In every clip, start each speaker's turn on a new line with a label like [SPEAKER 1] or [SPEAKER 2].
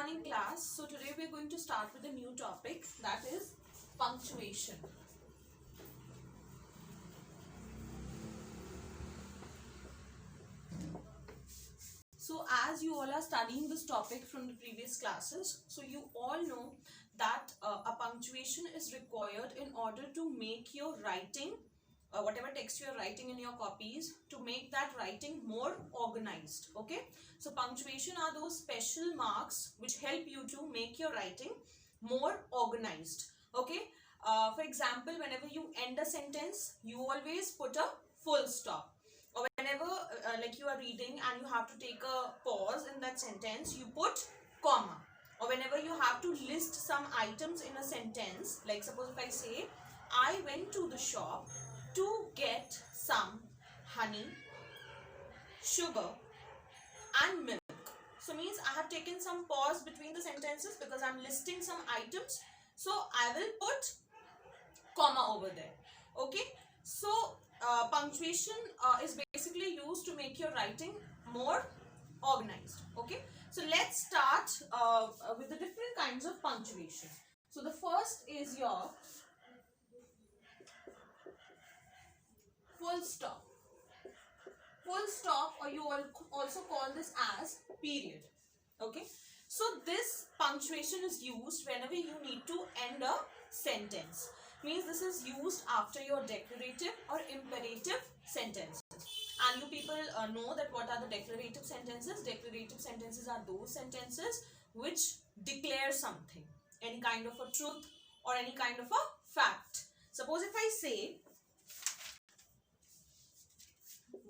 [SPEAKER 1] morning class. So today we are going to start with a new topic, that is punctuation. So as you all are studying this topic from the previous classes, so you all know that a punctuation is required in order to make your writing, whatever text you are writing in your copies, to make that writing more organized. Okay, so punctuation are those special marks which help you to make your writing more organized. Okay, for example, whenever you end a sentence, you always put a full stop. Or whenever like you are reading and you have to take a pause in that sentence, you put comma. Or whenever you have to list some items in a sentence, like suppose if I say, I went to the shop to get some honey, sugar and milk. So means I have taken some pause between the sentences because I am listing some items. So I will put comma over there. Okay, so punctuation is basically used to make your writing more organized. Okay, so let's start with the different kinds of punctuation. So the first is your full stop. Full stop, or you also call this as period. Okay, so this punctuation is used whenever you need to end a sentence. Means this is used after your declarative or imperative sentences. And you people know that what are the declarative sentences. Declarative sentences are those sentences which declare something, any kind of a truth or any kind of a fact. Suppose if I say,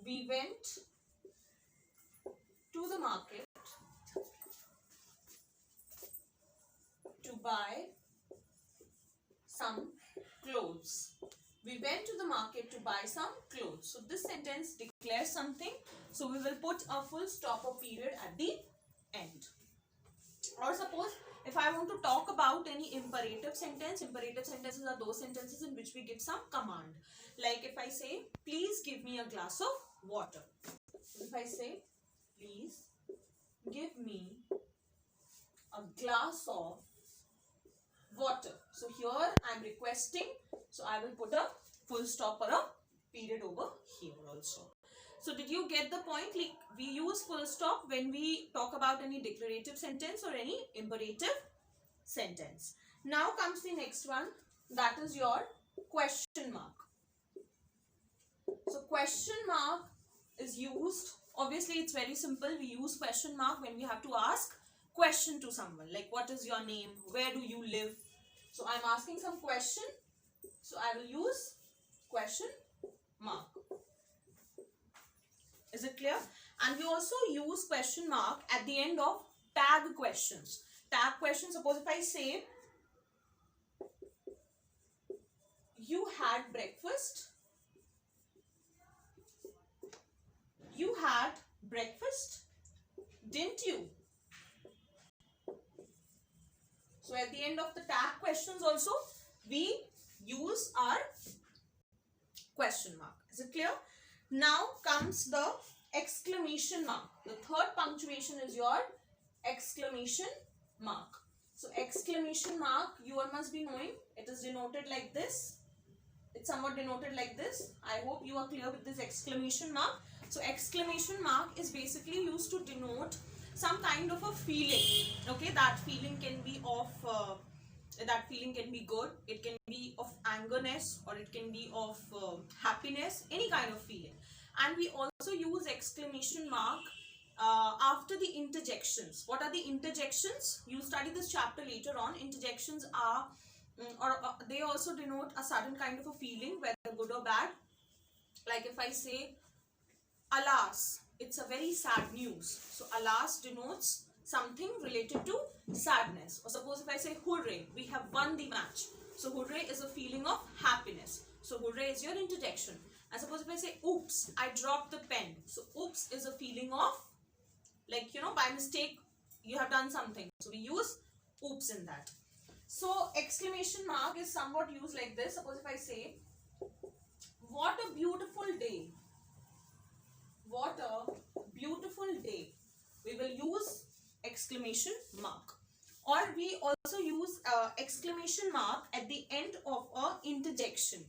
[SPEAKER 1] we went to the market to buy some clothes. We went to the market to buy some clothes. So this sentence declares something. So we will put a full stop or period at the end. Or suppose if I want to talk about any imperative sentence, imperative sentences are those sentences in which we give some command. Like if I say, please give me a glass of water. If I say, please give me a glass of water. So here I am requesting, so I will put a full stop or a period over here also. So did you get the point? Like we use full stop when we talk about any declarative sentence or any imperative sentence. Now comes the next one, that is your question mark. So question mark is used, obviously it's very simple. We use question mark when we have to ask question to someone, like what is your name, where do you live. So I'm asking some question, so I will use question mark. Is it clear? And we also use question mark at the end of tag questions. Tag questions, suppose if I say, you had breakfast. You had breakfast, didn't you? So at the end of the tag questions also, we use our question mark. Is it clear? Now comes the exclamation mark. The third punctuation is your exclamation mark. So exclamation mark, you all must be knowing, it is denoted like this. It's somewhat denoted like this. I hope you are clear with this exclamation mark. So exclamation mark is basically used to denote some kind of a feeling. Okay, that feeling can be of good, it can be of angerness, or it can be of happiness, any kind of feeling. And we also use exclamation mark after the interjections. What are the interjections? You study this chapter later on. Interjections are they also denote a certain kind of a feeling, whether good or bad. Like if I say, alas, it's a very sad news. So alas denotes something related to sadness. Or suppose if I say, hooray, we have won the match. So hooray is a feeling of happiness. So hooray is your interjection. And suppose if I say, oops, I dropped the pen. So oops is a feeling of, like, you know, by mistake you have done something. So we use oops in that. So exclamation mark is somewhat used like this. Suppose if I say, what a beautiful day. What a beautiful day. We will use exclamation mark. or we also use exclamation mark at the end of a interjection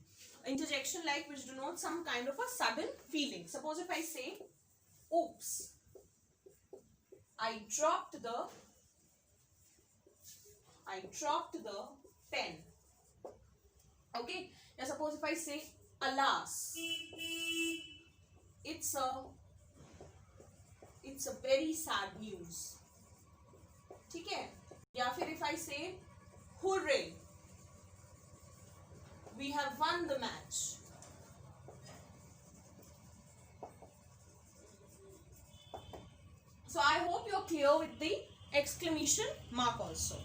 [SPEAKER 1] like which denotes some kind of a sudden feeling. Suppose if I say, oops, I dropped the pen. Okay, now suppose if I say, alas, it's a very sad news. ठीक है, या फिर if I say, hooray, we have won the match. So I hope you're clear with the exclamation mark also.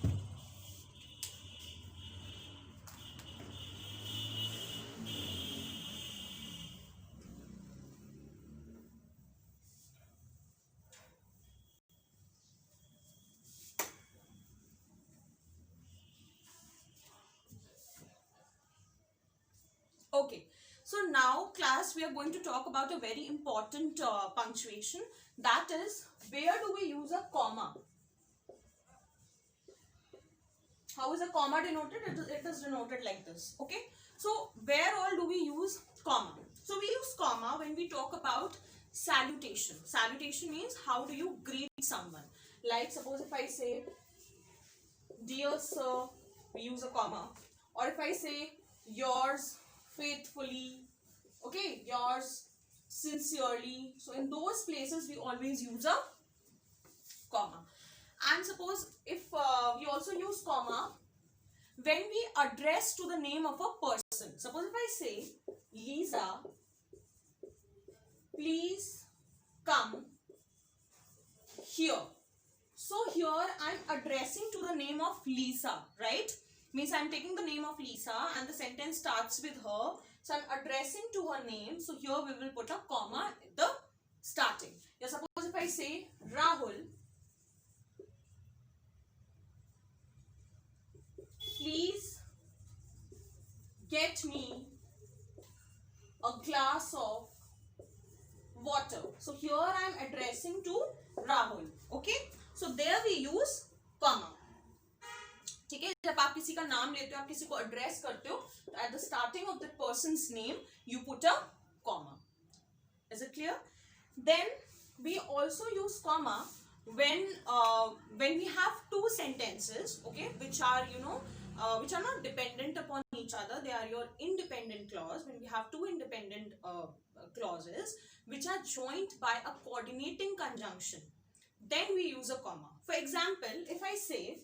[SPEAKER 1] Okay, so now class we are going to talk about a very important punctuation, that is where do we use a comma. How is a comma denoted? It is denoted like this. Okay, so where all do we use comma? So we use comma when we talk about salutation. Salutation means how do you greet someone. Like suppose if I say, dear sir, we use a comma. Or if I say, yours faithfully, okay, yours sincerely. So in those places we always use a comma. And suppose if we also use comma when we address to the name of a person. Suppose if I say, Lisa, please come here. So here I am addressing to the name of Lisa, right? Means I am taking the name of Lisa and the sentence starts with her. So I am addressing to her name. So here we will put a comma at the starting. Yeah, suppose if I say, Rahul, please get me a glass of water. So here I am addressing to Rahul. Okay, so there we use comma. ठीक है, जब आप किसी का नाम लेते हो, आप किसी को एड्रेस करते हो, तो at the starting of the person's name you put a comma. Is it clear? Then we also use comma when we have two sentences, okay, which are which are not dependent upon each other. They are your independent clause. When we have two independent clauses which are joined by a coordinating conjunction, then we use a comma. For example, if I say,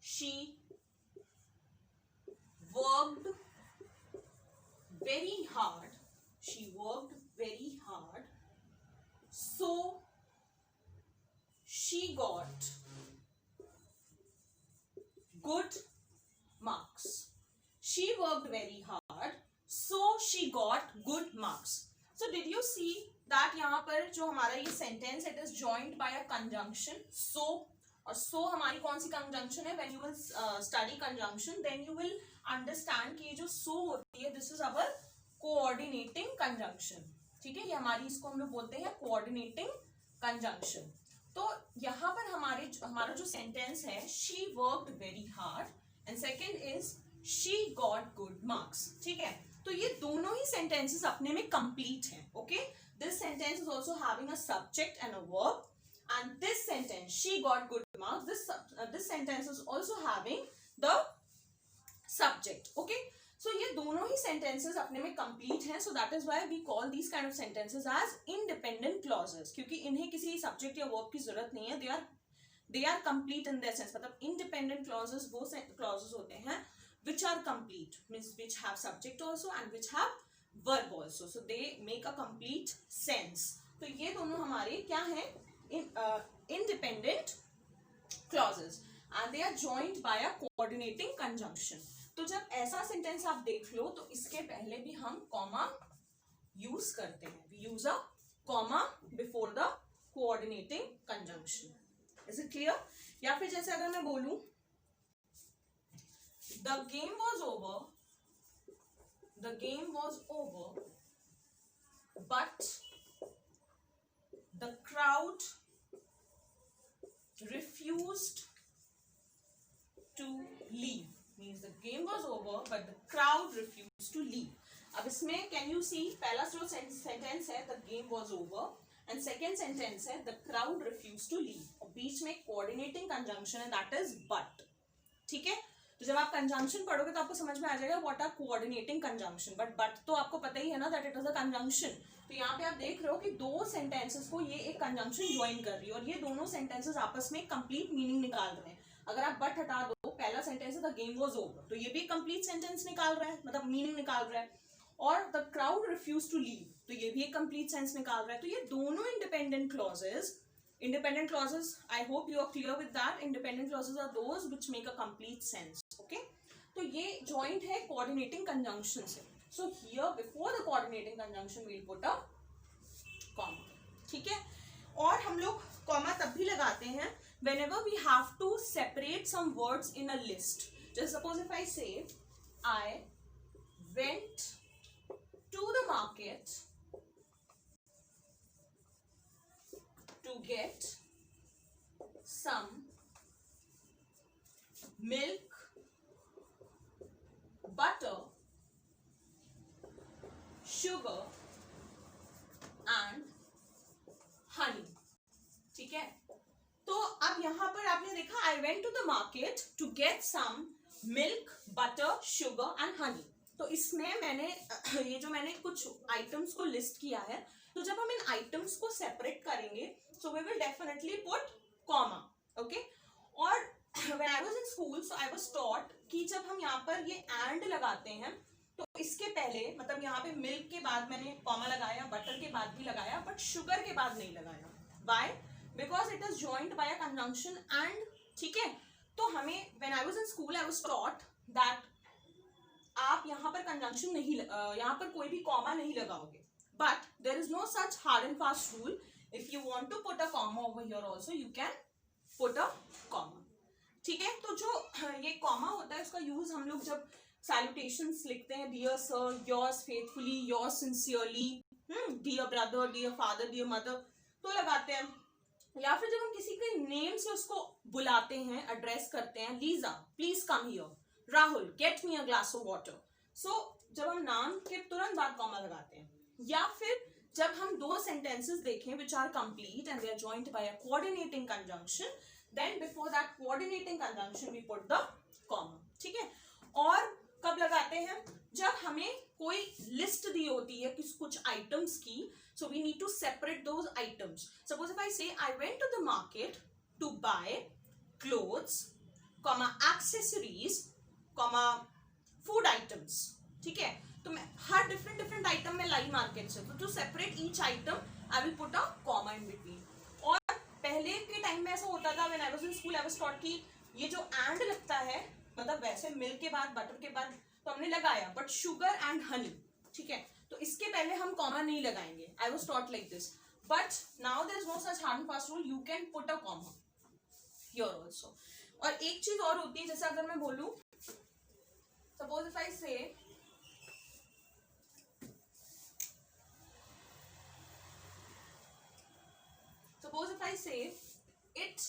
[SPEAKER 1] she worked very hard. She worked very hard. So she got good marks. She worked very hard. So she got good marks. So did you see that यहाँ पर जो हमारा ये sentence, it is joined by a conjunction so. और so हमारी कौन सी conjunction है? When you will study conjunction, then you will understand कि ये जो so होती है, this is our coordinating conjunction. ठीक है, ये हमारी, इसको हम लोग बोलते हैं coordinating conjunction. तो यहाँ पर हमारा जो sentence है, she worked very hard, and second is she got good marks. ठीक है, तो ये दोनों ही sentences अपने में complete हैं. Okay, this sentence is also having a subject and a verb. And this sentence, she got good marks, this sentence is also having the subject. Okay, so ये दोनों ही sentences अपने में complete हैं. So that is why we call these kind of sentences as independent clauses, क्योंकि इन्हें किसी subject या verb की जरूरत नहीं है. They are complete in their sense. मतलब independent clauses वो clauses होते हैं which are complete, means which have subject also and which have verb also. So they make a complete sense. तो ये दोनों हमारे क्या हैं? Independent clauses, and they are joined by a coordinating conjunction. तो जब ऐसा sentence आप देख लो, तो इसके पहले भी हम comma use करते हैं. We use a comma before the coordinating conjunction. Is it clear? या फिर जैसे अगर मैं बोलूं, the game was over, but the crowd refused to leave. Means the game was over but the crowd refused to leave. अब इसमें can you see पहला जो sentence है the game was over and second sentence है the crowd refused to leave और बीच में coordinating conjunction है that is but. ठीक है, तो जब आप कंजंक्शन पढ़ोगे तो आपको समझ में आ जाएगा what are coordinating conjunction. But तो आपको पता ही है ना that it is a conjunction. तो यहाँ पे आप देख रहे हो कि दो सेंटेंसेस को ये एक कंजंक्शन ज्वाइन कर रही है और ये दोनों सेंटेंसेस आपस में कंप्लीट मीनिंग निकाल रहे हैं. अगर आप बट हटा दो, पहला सेंटेंस है द गेम वाज ओवर, तो ये भी कंप्लीट सेंटेंस निकाल रहा है, मतलब मीनिंग निकाल रहा है. और the crowd refuse to leave, तो ये भी एक कंप्लीट सेंस निकाल रहा है. तो ये दोनों independent clauses, I hope you are clear with that. Independent clauses are those which make a complete sense. Okay, तो ये joint है coordinating conjunction से. So here before the coordinating conjunction we'll put a comma. ठीक है, और हम लोग comma तब भी लगाते हैं whenever we have to separate some words in a list. Just suppose if I say I went to the market to get some milk, butter, sugar and honey. ठीक है, तो अब यहां पर आपने देखा I went to the market to get some milk, butter, sugar and honey. तो इसमें मैंने ये जो मैंने कुछ आइटम्स को लिस्ट किया है, तो जब हम इन आइटम्स को सेपरेट करेंगे so we will definitely put comma. Okay, और when I was in school so I was taught कि जब हम यहाँ पर ये and लगाते हैं तो इसके पहले मतलब यहाँ पे मिल्क के बाद मैंने कॉमा लगाया, बटर के बाद भी लगाया, बट शुगर के बाद नहीं लगाया. Why? Because it is joined by a conjunction and. ठीक है, तो हमें when I was in school I was taught that आप यहाँ पर कंजंक्शन नहीं, यहाँ पर कोई भी कॉमा नहीं लगाओगे. But there is no such hard and fast rule. If you want to put a comma over here also, you can put a comma. ठीक है, तो जो ये कॉमा होता है उसका यूज हम लोग जब सैल्यूटेशंस लिखते हैं, dear sir, yours faithfully, yours sincerely, dear brother, dear father, dear mother, तो लगाते हैं. या फिर जब हम किसी के नेम से उसको बुलाते हैं, एड्रेस करते हैं, Lisa please come here, Rahul get me a glass of water. So जब हम नाम के तुरंत बाद कॉमा लगाते हैं. या फिर जब हम दो सेंटेंसेस देखें which are complete and they are joined by a coordinating conjunction, then before that coordinating conjunction we put the comma. ठीक है, और कब लगाते हैं? जब हमें कोई लिस्ट दी होती है कुछ आइटम्स की, so we need to separate those items. Suppose if I say I went to the market to buy clothes, comma accessories, comma food items. ठीक है, तो मैं हर डिफरेंट आइटम में लाई मार्केट से, तो to separate each item I will put a comma in between. और पहले के टाइम में ऐसा होता था when I was in school I was taught कि ये जो एंड लगता है, मतलब वैसे मिल्क के बाद बटर के बाद तो हमने लगाया, बट शुगर एंड हनी, ठीक है, तो इसके पहले हम कॉमा नहीं लगाएंगे. I was taught like this, but now there is no such hard and fast rule, you can put a comma here also. और एक चीज और होती है, जैसे अगर मैं बोलूं सपोज इफ आई से suppose if I say it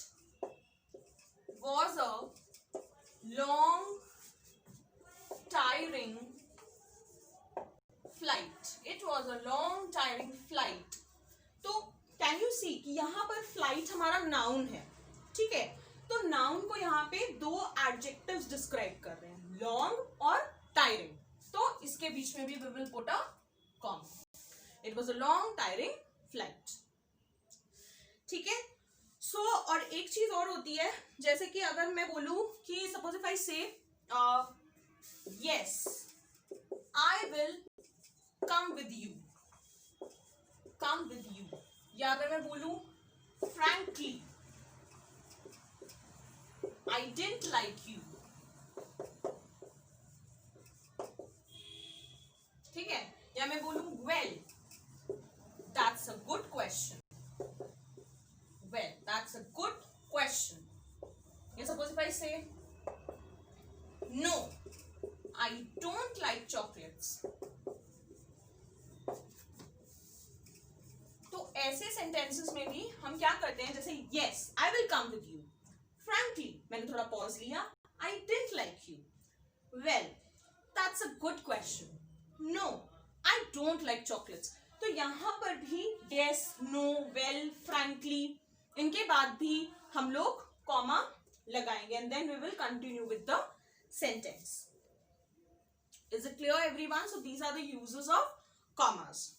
[SPEAKER 1] was a long tiring flight, it was a long tiring flight. तो can you see कि यहाँ पर flight हमारा noun है. ठीक है, तो noun को यहाँ पे दो adjectives describe कर रहे हैं, long और tiring. तो इसके बीच में भी we will put a comma. It was a long tiring flight. ठीक है, सो और एक चीज और होती है, जैसे कि अगर मैं बोलूं कि सपोज इफ आई से yes I will come with you, या अगर मैं बोलूं frankly I didn't like you. ठीक है, या मैं बोलूं well that's a good question. Well, that's a good question. Yeah, suppose if I say, no, I don't like chocolates. तो ऐसे सेंटेंस सेंटेंसेस में भी हम क्या करते हैं, जैसे yes I will come with you, frankly मैंने थोड़ा पॉज लिया, I didn't like you, well that's a good question, no I don't like chocolates. तो यहाँ पर भी yes, no, well, frankly इनके बाद भी हम लोग कॉमा लगाएंगे and then we will continue with the sentence. Is it clear everyone? So these are the uses of commas.